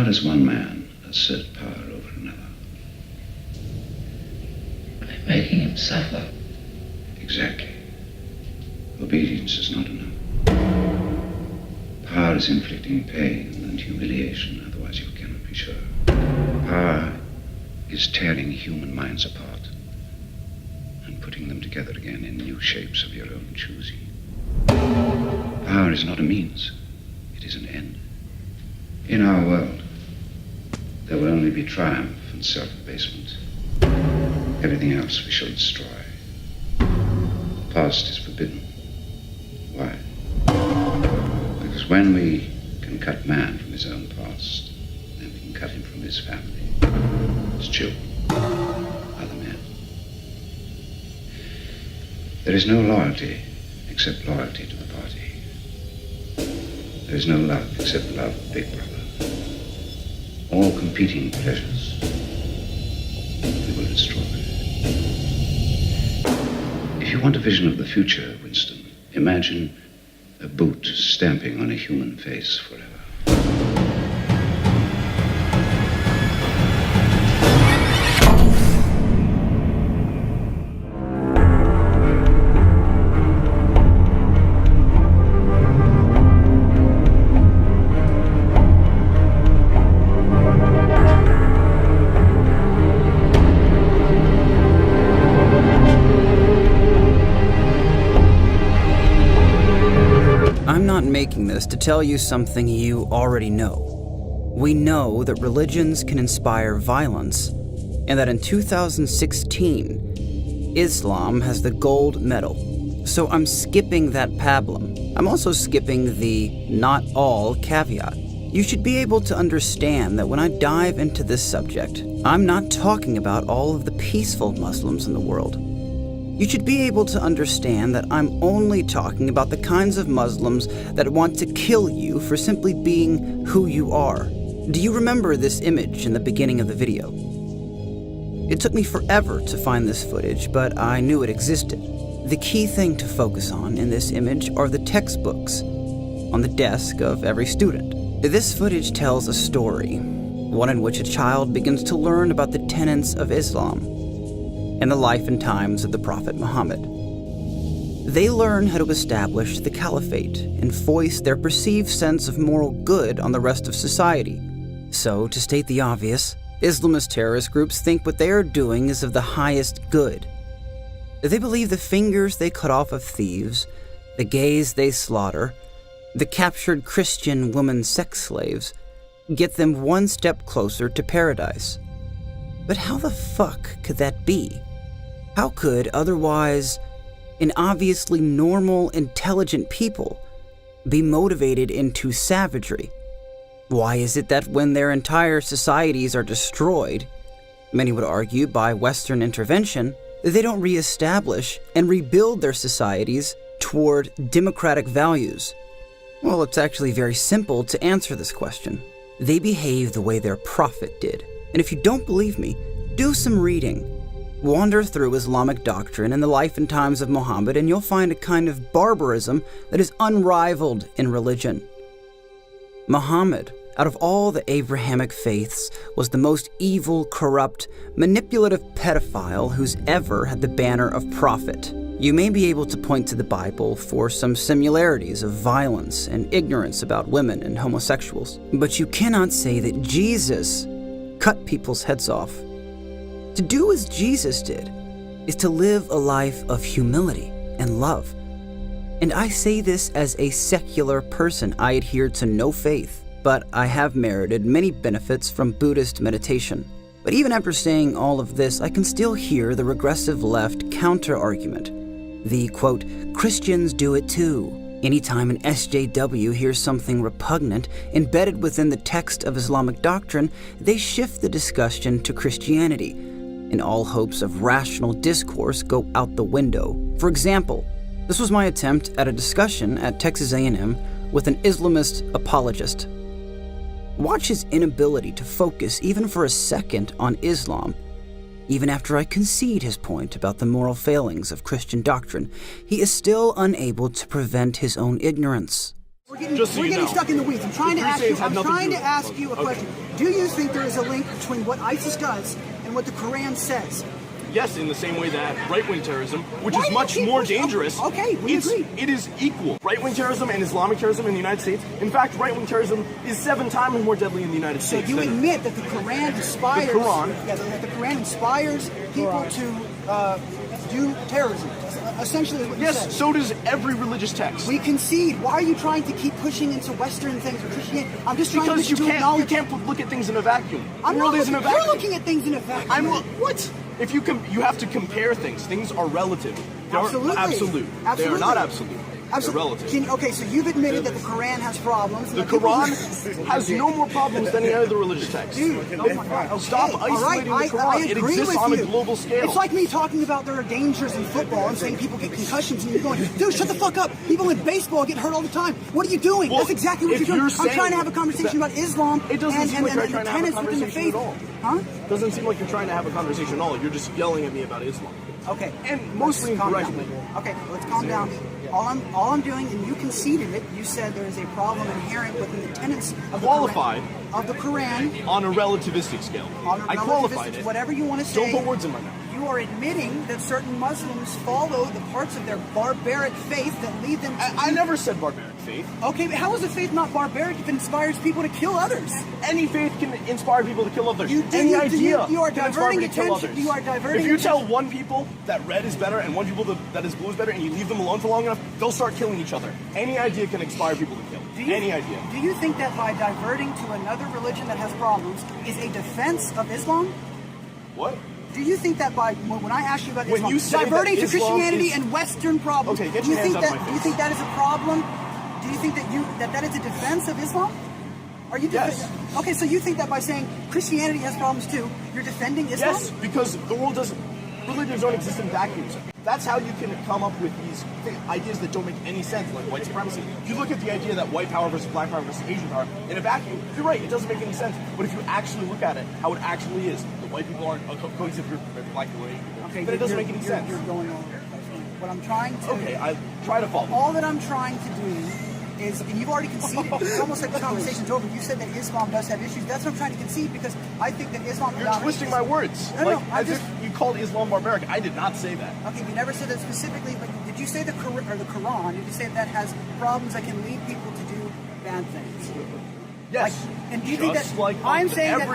does one man assert power over another? By making him suffer. Exactly. Obedience is not enough. Power is inflicting pain and humiliation, otherwise you cannot be sure. Power is tearing human minds apart and putting them together again in new shapes of your own choosing. Power is not a means, it is an end. In our world, there will only be triumph and self-abasement. Everything else we shall destroy. The past is forbidden. Why? Because when we can cut man from his own past, then we can cut him from his family, his children, other men. There is no loyalty except loyalty to the party. There is no love except love of Big Brother. All competing pleasures we will destroy. If you want a vision of the future, Winston, imagine a boot stamping on a human face forever. I'm not making this to tell you something you already know. We know that religions can inspire violence, and that in 2016, Islam has the gold medal. So I'm skipping that pablum. I'm also skipping the not all caveat. You should be able to understand that when I dive into this subject, I'm not talking about all of the peaceful Muslims in the world. You should be able to understand that I'm only talking about the kinds of Muslims that want to kill you for simply being who you are. Do you remember this image in the beginning of the video? It took me forever to find this footage, but I knew it existed. The key thing to focus on in this image are the textbooks on the desk of every student. This footage tells a story, one in which a child begins to learn about the tenets of Islam and the life and times of the Prophet Muhammad. They learn how to establish the caliphate and foist their perceived sense of moral good on the rest of society. So, to state the obvious, Islamist terrorist groups think what they are doing is of the highest good. They believe the fingers they cut off of thieves, the gays they slaughter, the captured Christian woman sex slaves, get them one step closer to paradise. But how the fuck could that be? How could otherwise an obviously normal, intelligent people be motivated into savagery? Why is it that when their entire societies are destroyed, many would argue by Western intervention, they don't reestablish and rebuild their societies toward democratic values? Well, it's actually very simple to answer this question. They behave the way their prophet did. And if you don't believe me, do some reading. Wander through Islamic doctrine and the life and times of Muhammad, and you'll find a kind of barbarism that is unrivaled in religion. Muhammad, out of all the Abrahamic faiths, was the most evil, corrupt, manipulative pedophile who's ever had the banner of prophet. You may be able to point to the Bible for some similarities of violence and ignorance about women and homosexuals, but you cannot say that Jesus cut people's heads off. To do as Jesus did is to live a life of humility and love. And I say this as a secular person. I adhere to no faith, but I have merited many benefits from Buddhist meditation. But even after saying all of this, I can still hear the regressive left counter-argument. The, quote, Christians do it too. Anytime an SJW hears something repugnant embedded within the text of Islamic doctrine, they shift the discussion to Christianity, and all hopes of rational discourse go out the window. For example, this was my attempt at a discussion at Texas A&M with an Islamist apologist. Watch his inability to focus even for a second on Islam. Even after I concede his point about the moral failings of Christian doctrine, he is still unable to prevent his own ignorance. We're getting stuck in the weeds. I'm trying to ask you a question. Do you think there is a link between what ISIS does and what the Quran says? Yes, in the same way that right-wing terrorism, which is much more dangerous, okay, we agree. It is equal. Right-wing terrorism and Islamic terrorism in the United States. In fact, right-wing terrorism is 7 times more deadly in the United States. So you admit that the Quran inspires that the Quran inspires people to do terrorism. Essentially, is what you said. Yes, so does every religious text. We concede. Why are you trying to keep pushing into Western things or Christianity? I'm just trying because to you can't look at things in a vacuum. The world isn't a vacuum. You're looking at things in a vacuum. What? If you have to compare things. Things are relative. They Absolutely. are absolute. They are not absolute. They're relative. Okay, so you've admitted that the Quran has problems. The Quran has no more problems than any other religious text. Dude, oh my God. Okay. Stop isolating the Quran. It exists on a global scale. It's like me talking about there are dangers in football and saying people get concussions and you're going, dude, shut the fuck up. People in baseball get hurt all the time. What are you doing? Well, that's exactly what you're doing. I'm trying to have a conversation about Islam it doesn't seem like you're trying to have a conversation at all. Huh? Doesn't seem like you're trying to have a conversation at all. You're just yelling at me about Islam. Okay. And mostly incorrectly. Okay, let's calm down. All I'm doing, and you conceded it, you said there is a problem inherent within the tenets of the Quran on a relativistic scale. I qualified it. Whatever you want to say. Don't put words in my mouth. You are admitting that certain Muslims follow the parts of their barbaric faith that lead them to... I never said barbaric faith. Okay, but how is a faith not barbaric if it inspires people to kill others? Any faith can inspire people to kill others. You are diverting attention. You are diverting. If you tell one people that red is better and one people that is blue is better, and you leave them alone for long enough, they'll start killing each other. Any idea can inspire people to kill. Any idea. Do you think that by diverting to another religion that has problems is a defense of Islam? What? Do you think that by when I ask you about Islam, you say diverting to Islam Christianity and Western problems, okay, get your hands out of my face. Do you think that is a problem? Do you think that is a defense of Islam? Are you? Yes. Okay, so you think that by saying Christianity has problems too, you're defending Islam? Yes, because the world doesn't. Religions don't exist in vacuums. That's how you can come up with these ideas that don't make any sense, like white supremacy. If you look at the idea that white power versus black power versus Asian power in a vacuum, you're right, it doesn't make any sense. But if you actually look at it, how it actually is, the white people aren't a cohesive group compared to black people or Asian people. Okay, but it doesn't make any sense. You're going over it. What I'm trying to... Okay, I try to follow. All that I'm trying to do is, and you've already conceded, it's almost like the conversation's over. You said that Islam does have issues. That's what I'm trying to concede because I think that Islam... You're twisting my words. No, if you called Islam barbaric. I did not say that. Okay, you never said that specifically, but did you say the Quran, did you say that has problems that can lead people to do bad things? Yes. And do you think that... Like I'm saying that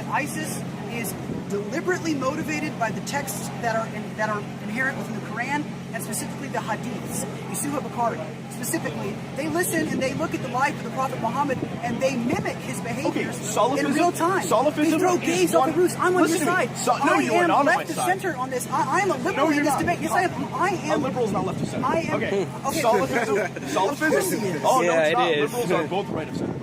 ISIS is deliberately motivated by the texts that are inherent within the Quran, and specifically the Hadiths, Yusuf Bukhari. Specifically, they listen and they look at the life of the Prophet Muhammad and they mimic his behaviors in real time. They throw gays off the roofs. I'm on your side. No, you are not on my left of center on this. I am a liberal in this debate. Yes, I am. A liberal is not left of center. I am. Okay. Salafism. Of course he is. Oh, no, it's not. Liberals are both right of center.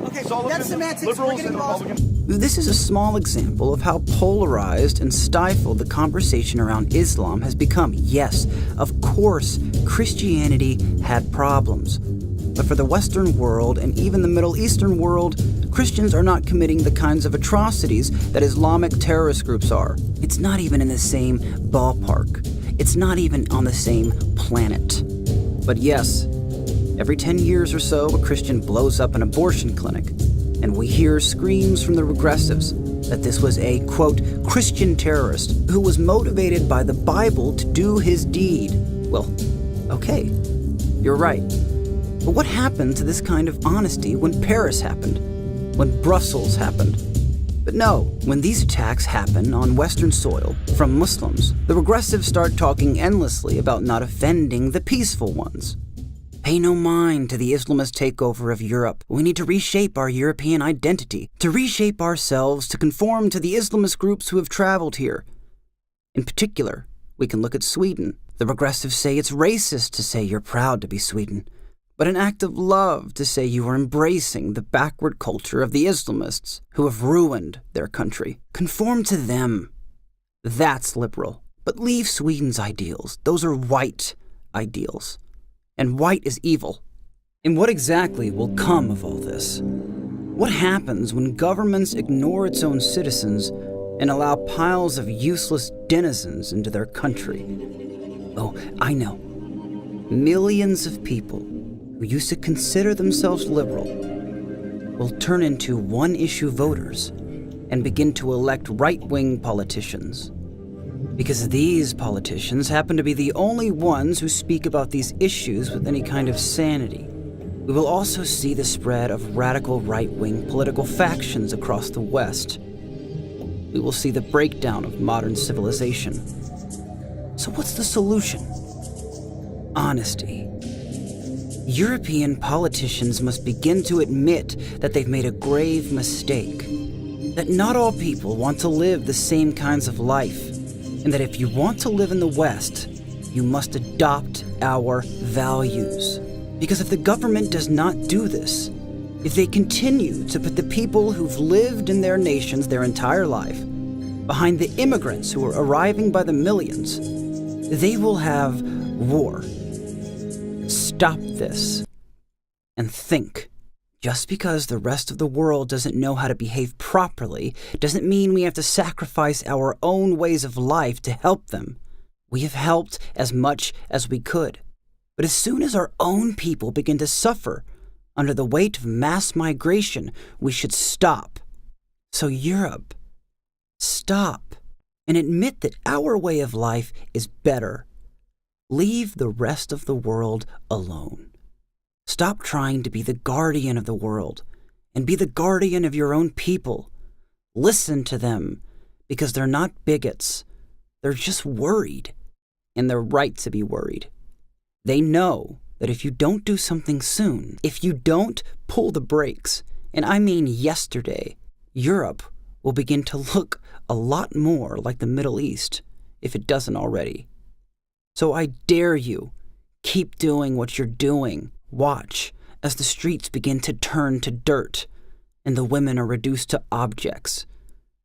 Okay, that's semantics. Liberals and Republicans. This is a small example of how polarized and stifled the conversation around Islam has become. Yes, of course, Christianity had problems. But for the Western world and even the Middle Eastern world, Christians are not committing the kinds of atrocities that Islamic terrorist groups are. It's not even in the same ballpark. It's not even on the same planet. But yes, every 10 years or so, a Christian blows up an abortion clinic, and we hear screams from the regressives that this was a, quote, Christian terrorist who was motivated by the Bible to do his deed. Well, okay, you're right. But what happened to this kind of honesty when Paris happened? When Brussels happened? But no, when these attacks happen on Western soil from Muslims, the regressives start talking endlessly about not offending the peaceful ones. Pay no mind to the Islamist takeover of Europe. We need to reshape our European identity, to reshape ourselves to conform to the Islamist groups who have traveled here. In particular, we can look at Sweden. The regressives say it's racist to say you're proud to be Sweden, but an act of love to say you are embracing the backward culture of the Islamists who have ruined their country. Conform to them. That's liberal. But leave Sweden's ideals. Those are white ideals. And white is evil. And what exactly will come of all this? What happens when governments ignore its own citizens and allow piles of useless denizens into their country? Oh, I know. millions of people who used to consider themselves liberal will turn into one-issue voters and begin to elect right-wing politicians. Because these politicians happen to be the only ones who speak about these issues with any kind of sanity. We will also see the spread of radical right-wing political factions across the West. We will see the breakdown of modern civilization. So what's the solution? Honesty. European politicians must begin to admit that they've made a grave mistake. That not all people want to live the same kinds of life. And that if you want to live in the West, you must adopt our values. Because if the government does not do this, if they continue to put the people who've lived in their nations their entire life behind the immigrants who are arriving by the millions, they will have war. Stop this and think. Just because the rest of the world doesn't know how to behave properly doesn't mean we have to sacrifice our own ways of life to help them. We have helped as much as we could. But as soon as our own people begin to suffer under the weight of mass migration, we should stop. So Europe, stop and admit that our way of life is better. Leave the rest of the world alone. Stop trying to be the guardian of the world and be the guardian of your own people. Listen to them because they're not bigots. They're just worried, and they're right to be worried. They know that if you don't do something soon, if you don't pull the brakes, and I mean yesterday, Europe will begin to look a lot more like the Middle East if it doesn't already. So I dare you, keep doing what you're doing. Watch as the streets begin to turn to dirt and the women are reduced to objects.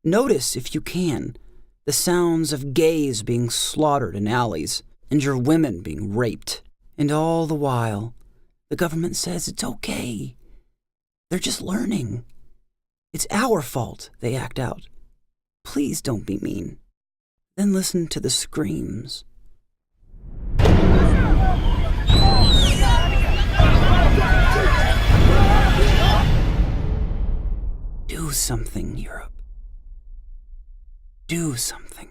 Notice, if you can, the sounds of gays being slaughtered in alleys and your women being raped. And all the while, the government says it's okay. They're just learning. It's our fault they act out. Please don't be mean. Then listen to the screams. Do something, Europe. Do something.